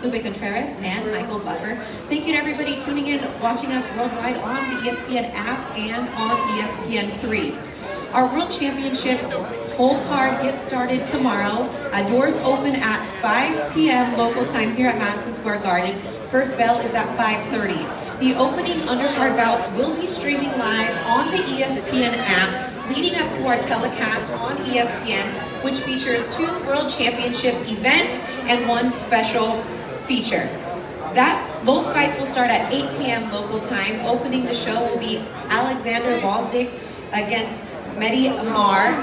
Lupe Contreras and Michael Buffer. Thank you to everybody tuning in, watching us worldwide on the ESPN app and on ESPN3. Our World Championship whole card gets started tomorrow. Doors open at 5 p.m. local time here at Madison Square Garden. First bell is at 5:30. The opening undercard bouts will be streaming live on the ESPN app, leading up to our telecast on ESPN, which features 2 World Championship events and 1 special feature. Those fights will start at 8 p.m. local time. Opening the show will be Alexander Gvozdyk against Amir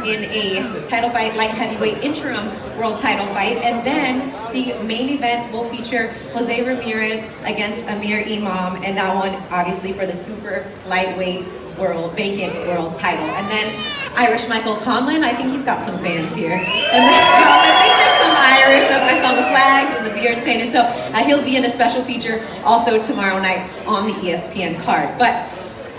in a title fight, light heavyweight interim world title fight. And then the main event will feature Jose Ramirez against Amir Imam, and that one obviously for the super lightweight vacant world title. And then Irish Michael Conlon, I think he's got some fans here. And then, I think there's some Irish, I saw the flags and the beards painted, so he'll be in a special feature also tomorrow night on the ESPN card. But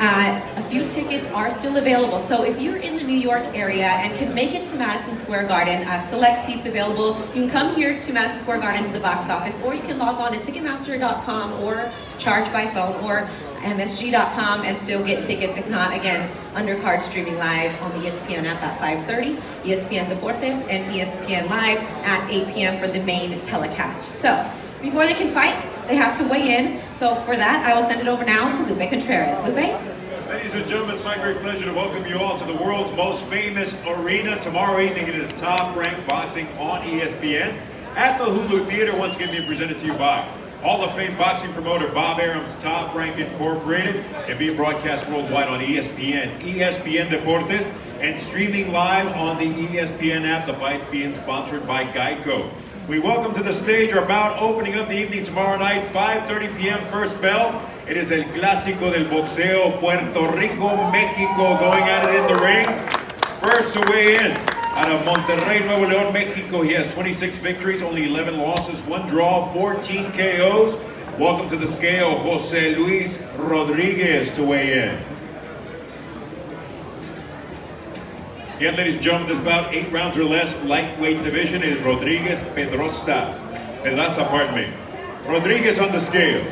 a few tickets are still available, so if you're in the New York area and can make it to Madison Square Garden, select seats available. You can come here to Madison Square Garden to the box office, or you can log on to Ticketmaster.com or charge by phone or MSG.com and still get tickets. If not, again, undercard streaming live on the ESPN app at 5:30, ESPN Deportes, and ESPN Live at 8 p.m. for the main telecast. So, before they can fight, they have to weigh in. So for that, I will send it over now to Lupe Contreras. Lupe? Ladies and gentlemen, it's my great pleasure to welcome you all to the world's most famous arena. Tomorrow evening it is Top Rank Boxing on ESPN at the Hulu Theater, once again being presented to you by Hall of Fame boxing promoter Bob Arum's Top Rank Incorporated, and being broadcast worldwide on ESPN, ESPN Deportes, and streaming live on the ESPN app. The fight's being sponsored by Geico. We welcome to the stage our bout opening up the evening tomorrow night, 5:30 p.m. first bell. It is El Clásico del Boxeo, Puerto Rico, Mexico, going at it in the ring. First to weigh in, out of Monterrey, Nuevo León, Mexico, he has 26 victories, only 11 losses, 1 draw, 14 KOs. Welcome to the scale, Jose Luis Rodriguez to weigh in. Again, ladies and gentlemen, this bout 8 rounds or less, lightweight division is Pedraza, pardon me. Rodriguez on the scale.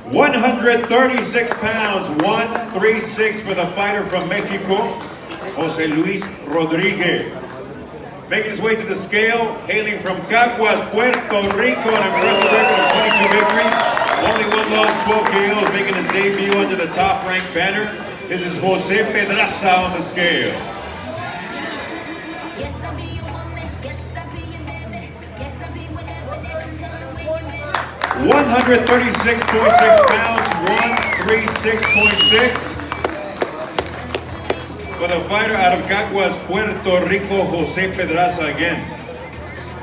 136 pounds, 136 for the fighter from Mexico, Jose Luis Rodriguez. Making his way to the scale, hailing from Caguas, Puerto Rico, an impressive record of 22 victories, only 1 loss, 12 KOs, making his debut under the Top Rank banner. This is Jose Pedraza on the scale. 136.6 pounds, 136.6. For the fighter out of Caguas, Puerto Rico, Jose Pedraza again.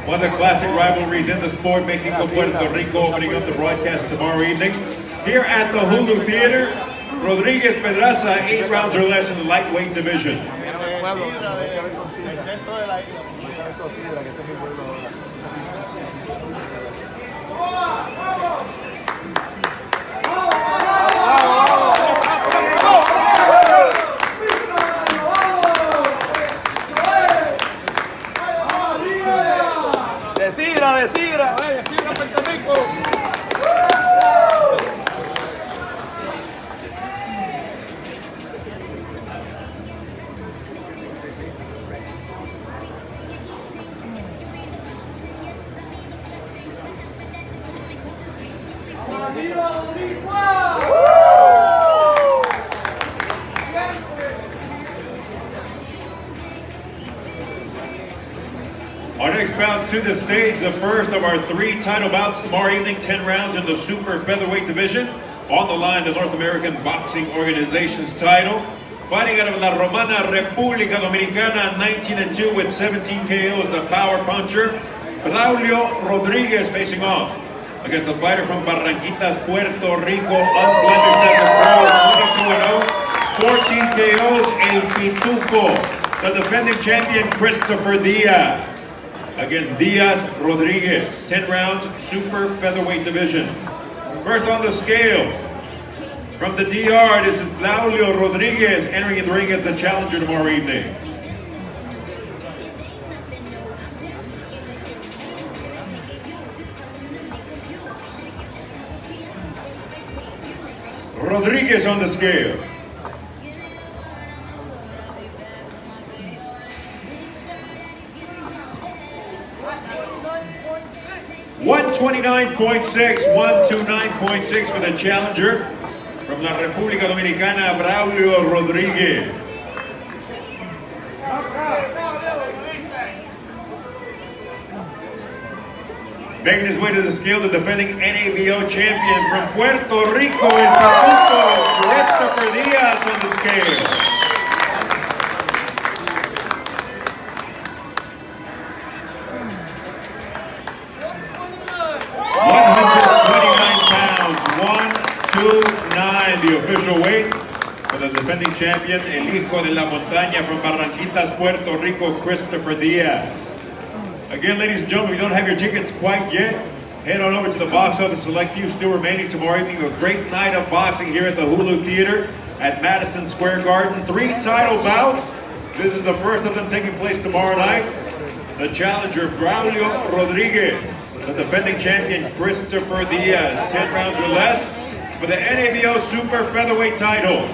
One of the classic rivalries in the sport, Mexico, Puerto Rico, opening up the broadcast tomorrow evening. Here at the Hulu Theater, Rodriguez Pedraza, 8 rounds or less in the lightweight division. Puerto Rico. Our next bout to the stage, the first of our 3 title bouts tomorrow evening, 10 rounds in the super featherweight division. On the line, the North American Boxing Organization's title. Fighting out of La Romana, República Dominicana, 19-2 with 17 KOs, the power puncher, Braulio Rodriguez facing off against the fighter from Barranquitas, Puerto Rico, unblemished as a pro, 22-0, 14 KOs, El Pitufo, the defending champion Christopher Diaz. Again, Diaz Rodriguez, 10 rounds, super featherweight division. First on the scale, From the DR, this is Braulio Rodriguez entering in the ring as a challenger tomorrow evening. Rodriguez on the scale. 129.6, 129.6 for the challenger from La República Dominicana, Braulio Rodriguez. Making his way to the scale, the defending NABO champion from Puerto Rico, El Pituco, Christopher Diaz on the scale. 129 pounds, 129, the official weight for the defending champion, El Hijo de la Montaña from Barranquitas, Puerto Rico, Christopher Diaz. Again, ladies and gentlemen, if you don't have your tickets quite yet, head on over to the box office. Select few still remaining tomorrow evening. A great night of boxing here at the Hulu Theater at Madison Square Garden. 3 title bouts. This is the first of them taking place tomorrow night. The challenger, Braulio Rodriguez. The defending champion, Christopher Diaz. 10 rounds or less for the NABO Super Featherweight title.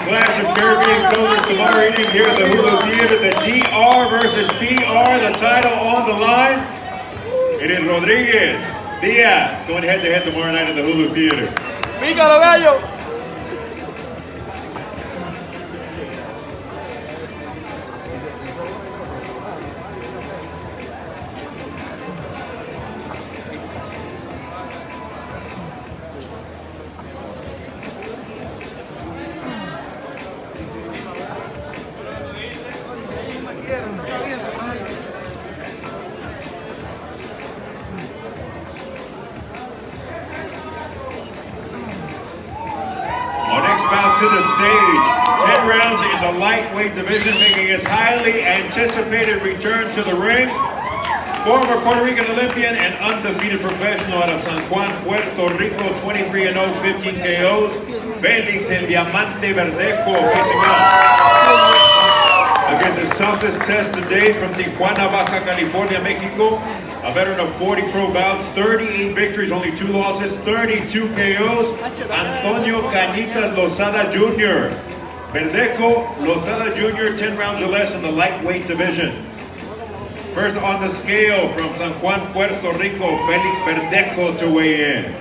Clash of Caribbean colors tomorrow evening here at the Hulu Theater. The DR versus BR, the title on the line. It is Rodriguez Diaz going head to head tomorrow night at the Hulu Theater. ¡Pícalo, gallo! Bout to the stage. 10 rounds in the lightweight division, making his highly anticipated return to the ring. Former Puerto Rican Olympian and undefeated professional out of San Juan, Puerto Rico, 23-0, 15 KOs. Felix El Diamante Verdejo facing off against his toughest test to date from Tijuana, Baja California, Mexico. A veteran of 40 pro bouts, 38 victories, only 2 losses, 32 KOs. Antonio Cañitas Lozada Jr. Verdejo Lozada Jr., 10 rounds or less in the lightweight division. First on the scale from San Juan, Puerto Rico, Felix Verdejo to weigh in.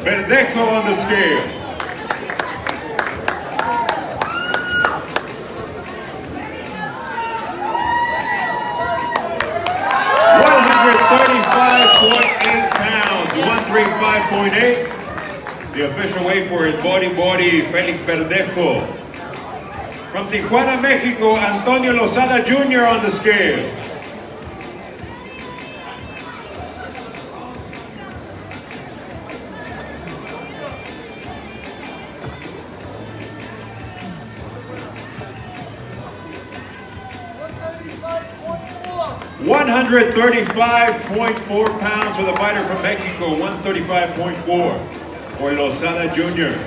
Verdejo on the scale. .8 pounds, 135.8. The official weight for his body, Felix Verdejo. From Tijuana, Mexico, Antonio Lozada Jr. on the scale. .35.4 pounds for the fighter from Mexico, 135.4 for Lozada Jr.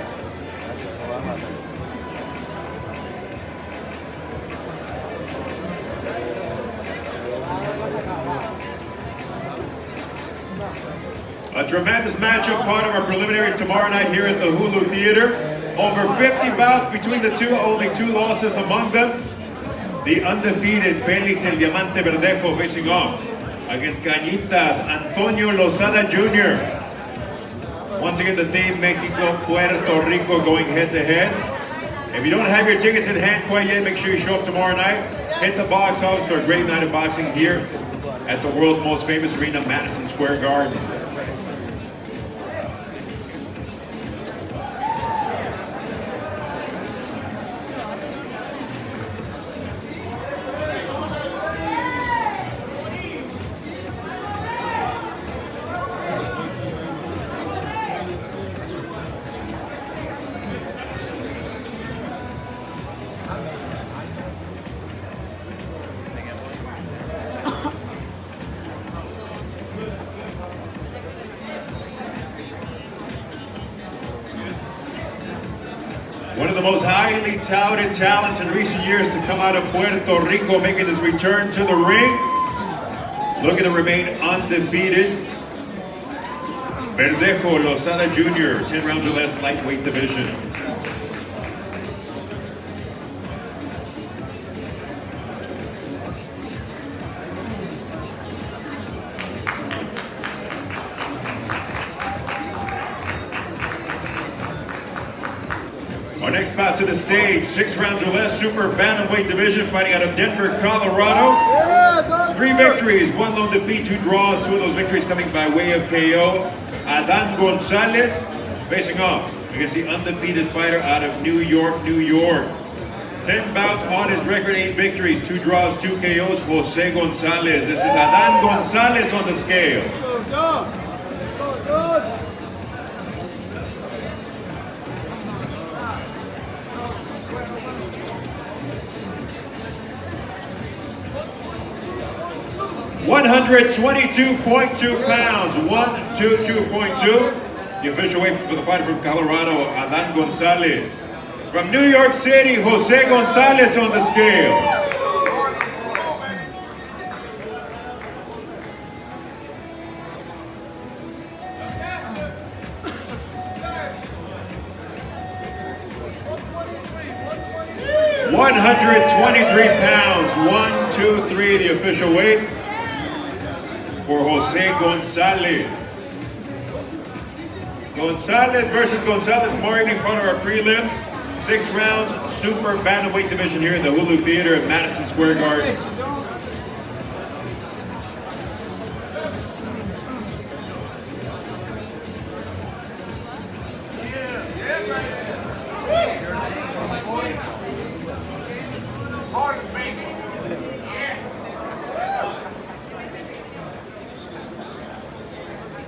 A tremendous matchup, part of our preliminaries tomorrow night here at the Hulu Theater. Over 50 bouts between the two, only 2 losses among them. The undefeated Felix El Diamante Verdejo facing off against Cañitas Antonio Lozada Jr. Once again, the theme, Mexico, Puerto Rico going head to head. If you don't have your tickets in hand quite yet, make sure you show up tomorrow night. Hit the box office for a great night of boxing here at the world's most famous arena, Madison Square Garden. One of the most highly touted talents in recent years to come out of Puerto Rico, making his return to the ring. Looking to remain undefeated. Verdejo Lozada Jr., 10 rounds or less, lightweight division. Our next bout to the stage, 6 rounds or less, super bantamweight division, fighting out of Denver, Colorado. 3 victories, 1 lone defeat, 2 draws, 2 of those victories coming by way of KO. Adan Gonzalez facing off against the undefeated fighter out of New York, New York. 10 bouts on his record, 8 victories, 2 draws, 2 KOs, Jose Gonzalez. This is Adan Gonzalez on the scale. 122.2 pounds, 122.2. The official weight for the fighter from Colorado, Adan Gonzalez. From New York City, Jose Gonzalez on the scale. 123 pounds, 123, the official weight for Jose Gonzalez. Gonzalez versus Gonzalez tomorrow evening, part of our prelims. 6 rounds, super bantamweight division here at the Hulu Theater at Madison Square Garden.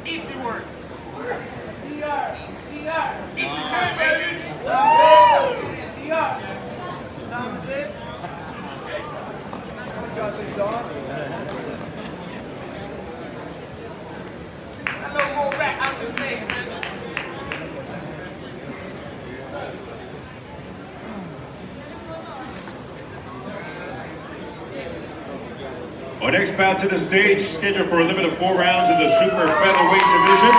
Easy work. Easy work, baby. I know more back out this stage, man. Our next bout to the stage, scheduled for a limit of 4 rounds in the super featherweight division.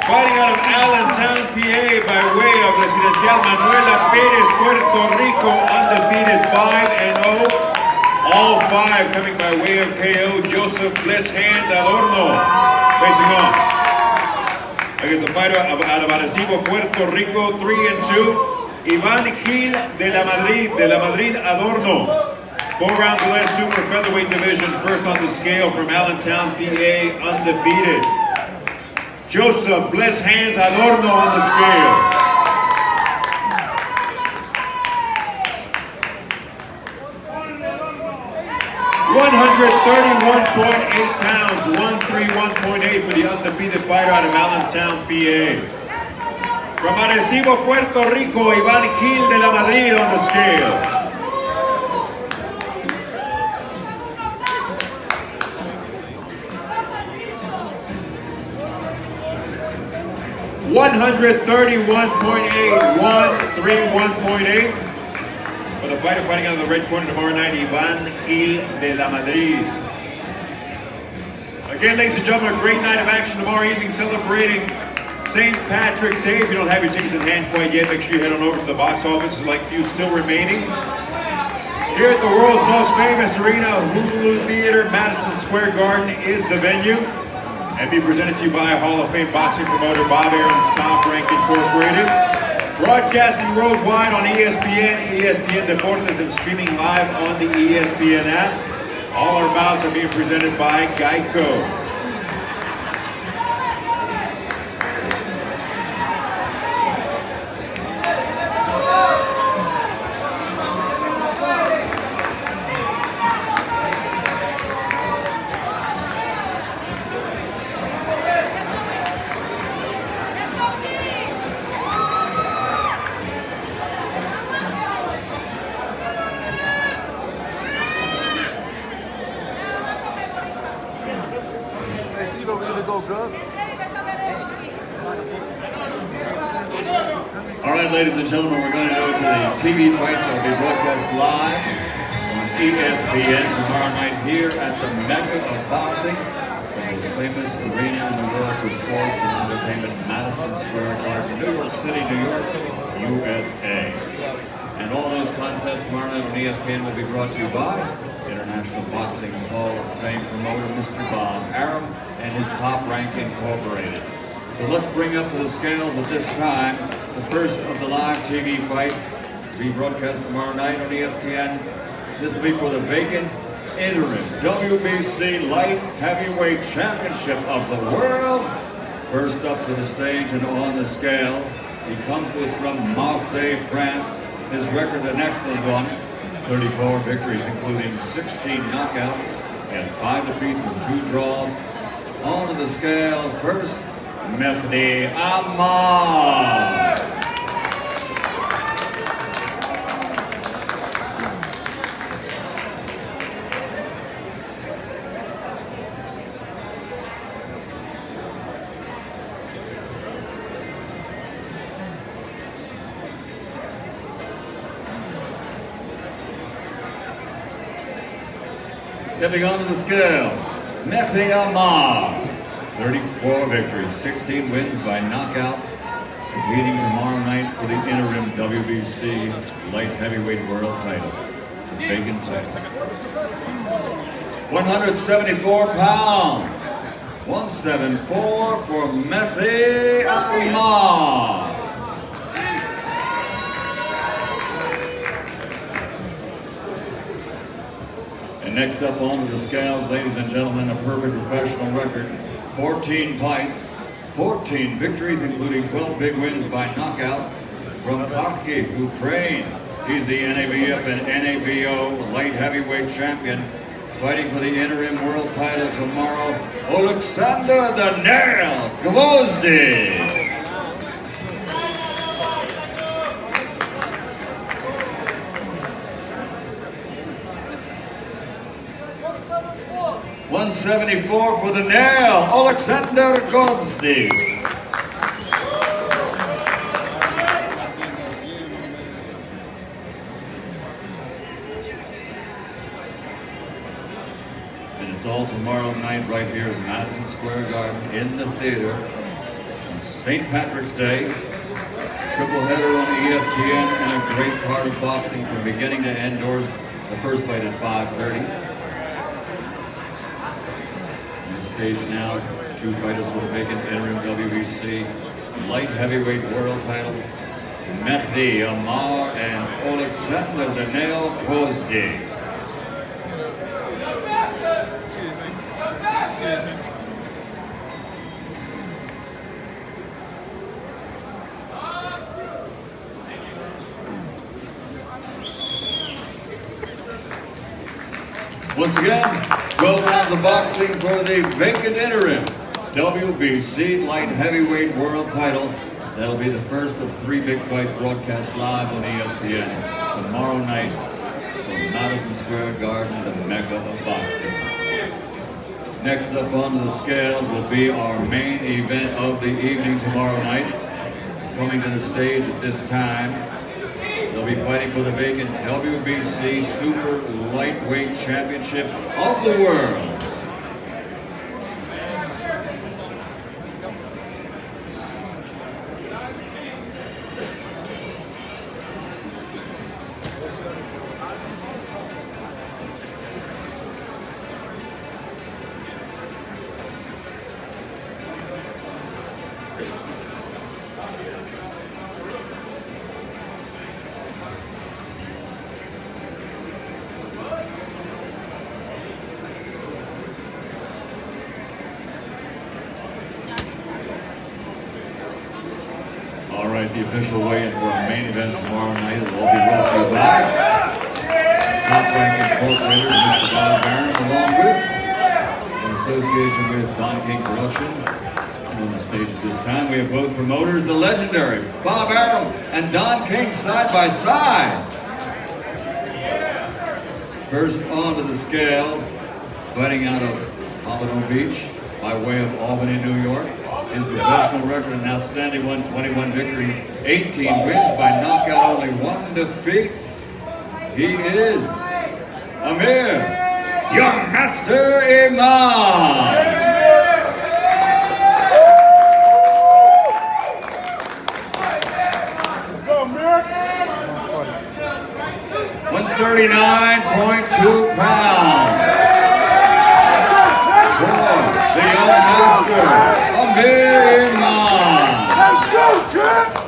Fighting out of Allentown, PA, by way of Residencial Manuela Perez, Puerto Rico, undefeated 5-0. All 5 coming by way of KO. Joseph Bless Hands Adorno facing off against the fighter out of Arecibo, Puerto Rico, 3-2. Iván Gil de la Madrid Adorno. 4 rounds or less, super featherweight division, first on the scale from Allentown, PA, undefeated. Joseph Bless Hands Adorno on the scale. 131.8 pounds, 131.8 for the undefeated fighter out of Allentown, PA. From Arecibo, Puerto Rico, Iván Gil de la Madrid on the scale. 131.8, 131.8. For the fighter fighting out of the red corner tomorrow night, Iván Gil de la Madrid. Again, ladies and gentlemen, a great night of action tomorrow evening celebrating St. Patrick's Day. If you don't have your tickets in hand quite yet, make sure you head on over to the box office. There's like few still remaining. Here at the world's most famous arena, Hulu Theater, Madison Square Garden is the venue. and be presented to you by Hall of Fame boxing promoter Bob Aaron's Top Rank Incorporated. Broadcasting worldwide on ESPN, ESPN Deportes, and streaming live on the ESPN app. All our bouts are being presented by Geico. Alright, ladies and gentlemen, we're going to go to the TV fights that will be broadcast live on ESPN tomorrow night here at the Mecca of Boxing, the most famous arena in the world for sports and entertainment, Madison Square Garden, New York City, New York, USA. And all those contests tomorrow night on ESPN will be brought to you by International Boxing Hall of Fame promoter Mr. Bob Aaron and his Top Rank Incorporated. So let's bring up to the scales at this time the first of the live TV fights to be broadcast tomorrow night on ESPN. This will be for the vacant interim WBC Light Heavyweight Championship of the world. First up to the stage and on the scales, he comes to us from Marseille, France. His record, an excellent one, 34 victories, including 16 knockouts. He has 5 defeats with 2 draws. On to the scales first, Mehdi Amar. Stepping onto the scales, Mehdi Amar. 34 victories, 16 wins by knockout, competing tomorrow night for the interim WBC light heavyweight world title, the vacant title. 174 pounds, 174 for Mehdi Amar. And next up onto the scales, ladies and gentlemen, a perfect professional record. 14 fights, 14 victories, including 12 big wins by knockout from Kharkiv, Ukraine. He's the NABF and NABO light heavyweight champion, fighting for the interim world title tomorrow, Alexander the Nail Gvozdy. $174 for the Nail, Alexander Gvozdy. And it's all tomorrow night right here at Madison Square Garden in the theater on St. Patrick's Day. Triple header on ESPN and a great card of boxing from beginning to end. Doors, the first fight at 5:30. Stage now, 2 fighters for the vacant interim WBC light heavyweight world title, Mehdi Amar and Alexander the Nail Gvozdy. Once again, 12 rounds of boxing for the vacant interim WBC light heavyweight world title. That'll be the first of 3 big fights broadcast live on ESPN tomorrow night from Madison Square Garden, the Mecca of boxing. Next up onto the scales will be our main event of the evening tomorrow night. Coming to the stage at this time, they'll be fighting for the vacant WBC Super Lightweight Championship of the world. right, the official weigh-in for our main event tomorrow night. It'll all be brought to you by top-ranking coordinator Mr. Bob Barron, along with in association with Don King Productions. And on the stage at this time, we have both promoters, the legendary Bob Barron and Don King, side by side. First onto the scales, fighting out of Pompano Beach by way of Albany, New York. His professional record, an outstanding 121 victories, 18 wins by knockout, only 1 defeat. He is Amir, Young Master Imam. 139.2 pounds. For the Young Master, Amir Imam.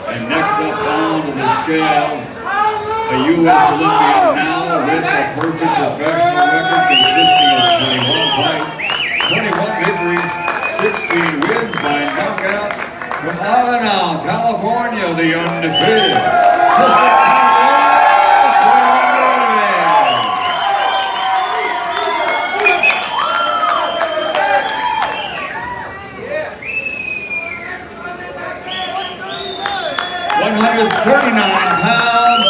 And next up onto the scales, a U.S. Olympian now with a perfect professional record consisting of 21 fights, 21 victories, 16 wins by knockout. From Avenal, California, the undefeated. 139 pounds,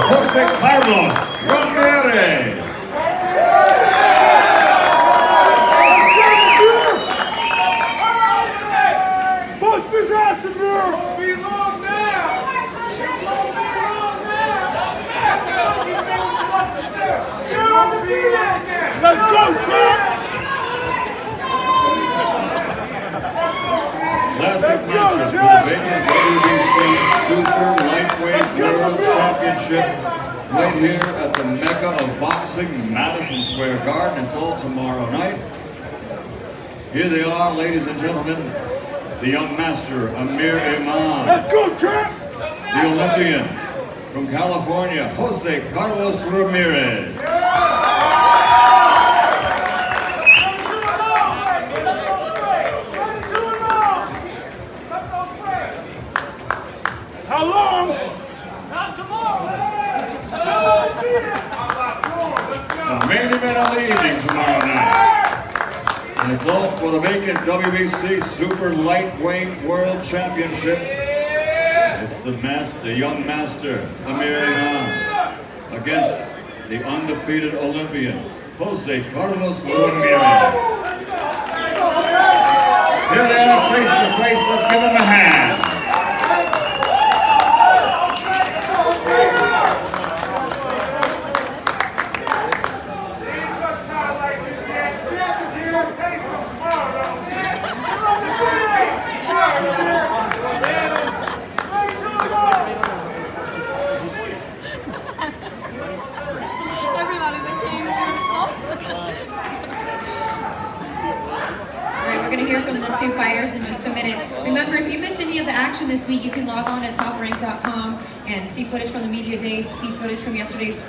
Jose Carlos Ramirez. Bust his ass, Amir! Won't be long now! It won't be long now! You won't be long now! Let's go, champ! Classic matchup for the vacant WBC Super Lightweight World Championship right here at the Mecca of Boxing, Madison Square Garden. It's all tomorrow night. Here they are, ladies and gentlemen, the young master, Amir Imam. Let's go, champ! The Olympian from California, Jose Carlos Ramirez. How long? Not tomorrow. The main event of the evening tomorrow night. And it's all for the vacant WBC Super Lightweight World Championship. It's the young master, Amir Imam, against the undefeated Olympian, Jose Carlos Ramirez. Here they are, face to face. Let's give them a hand. We're going to hear from the two fighters in just a minute. Remember, if you missed any of the action this week, you can log on to toprank.com and see footage from the media day, see footage from yesterday's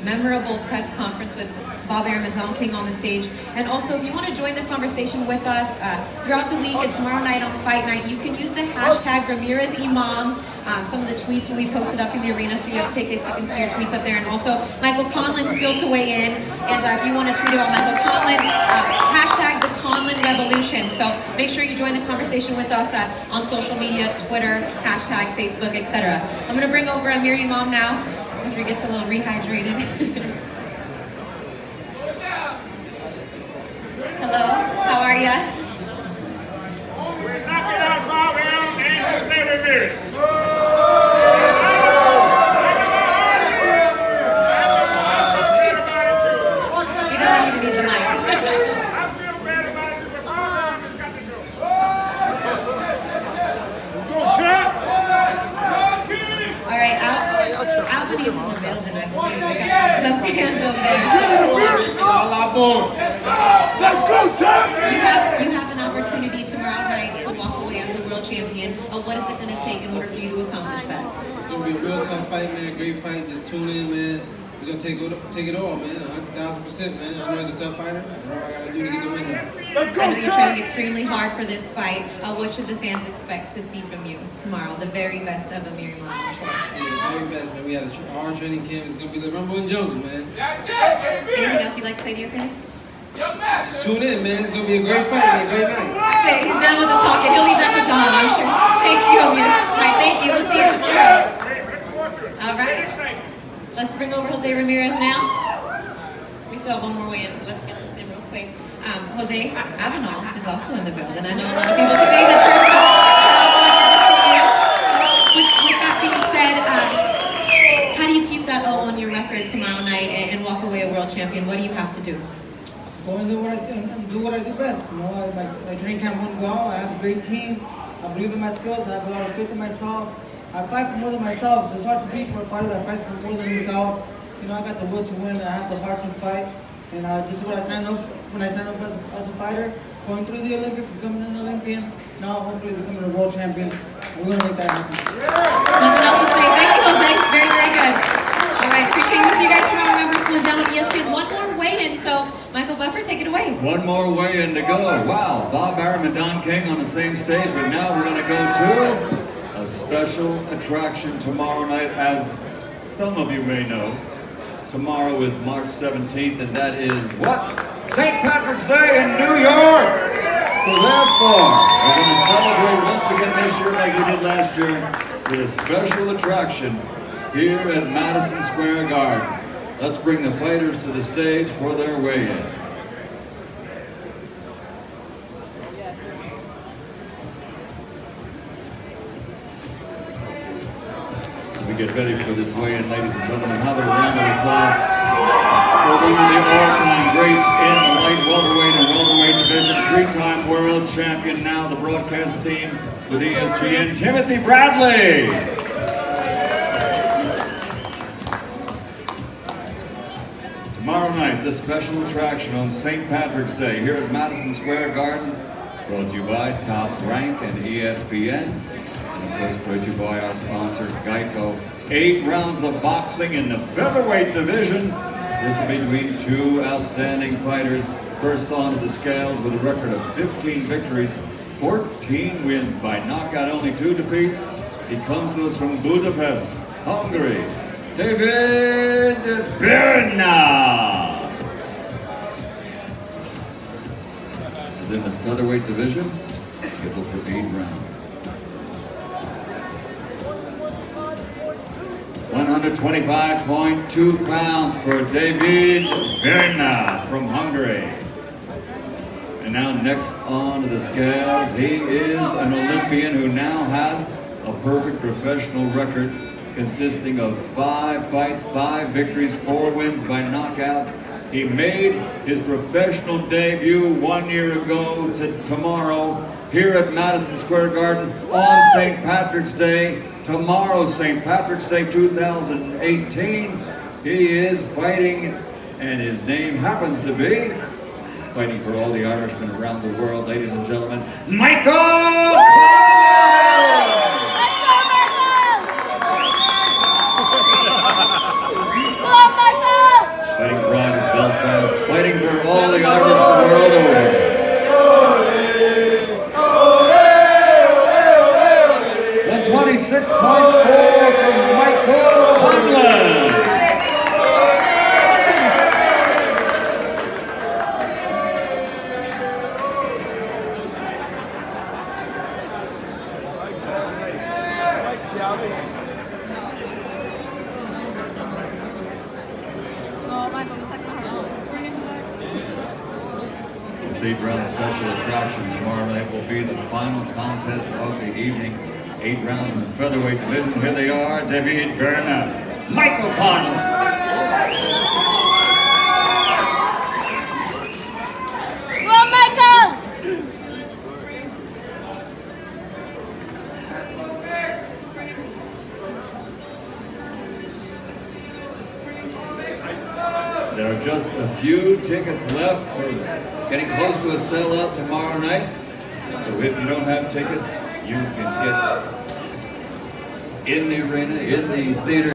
memorable press conference with Bob Arum and Don King on the stage. And also, if you want to join the conversation with us throughout the week and tomorrow night on Fight Night, you can use the hashtag Ramirez Imam. Some of the tweets will be posted up in the arena, so you have tickets, you can see your tweets up there. And also, Michael Conlon still to weigh in. And if you want to tweet about Michael Conlon, hashtag the Conlon Revolution. So make sure you join the conversation with us on social media, Twitter, hashtag, Facebook, etc. I'm going to bring over Amir Imam now, after he gets a little rehydrated. Hello, how are ya? We're knocking out Bob Arum and Jose Ramirez. You don't even need the mic. I feel bad about it, but Bob Arum has got to go. Let's go, champ! All right, Albany's in the building, I believe. We got some fans over there. Let's go, champ! You have an opportunity tomorrow night to walk away as the world champion. What is it going to take in order for you to accomplish that? It's gonna be a real tough fight, man. Great fight. Just tune in, man. He's gonna take it all, man. 100,000%, man. I know he's a tough fighter. What I gotta do to get the win now. I know you trained extremely hard for this fight. What should the fans expect to see from you tomorrow? The very best of Amir, Imam, I'm sure. Yeah, the very best, man. We had a hard training camp. It's gonna be the Rumble in Jungle, man. Anything else you'd like to say to your fans? Just tune in, man. It's gonna be a great fight, man. Great night. That's it. He's done with the talking. He'll leave that to John, I'm sure. Thank you, Amir. All right, thank you. We'll see you tomorrow. All right. Let's bring over Jose Ramirez now. We still have one more way in, so let's get this in real quick. Jose Avenal is also in the building. I know a lot of people today that you're with that being said, how do you keep that 0 on your record tomorrow night and walk away a world champion? What do you have to do? Just go and do what I do best. You know, my training camp went well. I have a great team. I believe in my skills. I have a lot of faith in myself. I fight for more than myself, so it's hard to be for a fighter that fights for more than himself. You know, I got the will to win. I have the heart to fight, and this is what I signed up when I signed up as a fighter. Going through the Olympics, becoming an Olympian, now hopefully becoming a world champion. And we're gonna make that happen. Nothing else to say. Thank you, Jose. Very, very good. All right, appreciate you. See you guys tomorrow. Remember, it's going down on ESPN. One more weigh-in, so Michael Buffer, take it away. One more weigh-in to go. Wow, Bob Arum and Don King on the same stage, but now we're going to go to a special attraction tomorrow night. As some of you may know, tomorrow is March 17th, and that is what? St. Patrick's Day in New York! So therefore, we're going to celebrate once again this year like we did last year with a special attraction here at Madison Square Garden. Let's bring the fighters to the stage for their weigh-in. We get ready for this weigh-in, ladies and gentlemen. Have a round of applause for one of the all-time greats in the light welterweight and welterweight division, three-time world champion, now the broadcast team with ESPN, Timothy Bradley. Tomorrow night, this special attraction on St. Patrick's Day here at Madison Square Garden, brought to you by Top Rank and ESPN. And of course, brought to you by our sponsor, Geico. 8 rounds of boxing in the featherweight division. This will be between two outstanding fighters. First onto the scales with a record of 15 victories, 14 wins by knockout, only 2 defeats. He comes to us from Budapest, Hungary. David Berna. This is in the featherweight division, scheduled for 8 rounds. 125.2 pounds for David Berna from Hungary. And now next on to the scales, he is an Olympian who now has a perfect professional record consisting of 5 fights, 5 victories, 4 wins by knockout. He made his professional debut 1 year ago to tomorrow here at Madison Square Garden on St. Patrick's Day. Tomorrow, St. Patrick's Day 2018. He is fighting, and his name happens to be, he's fighting for all the Irishmen around the world, ladies and gentlemen, Michael Conlon! Fighting pride of Belfast, fighting for all the Irish the world over. 126.4 for Michael Conlon. This 8-round special attraction tomorrow night will be the final contest of the evening. 8 rounds in the featherweight division. Here they are, David Berna, Michael Conlon. Go on, Michael! There are just a few tickets left. We're getting close to a sellout tomorrow night. So if you don't have tickets, you can get in the arena, in the theater.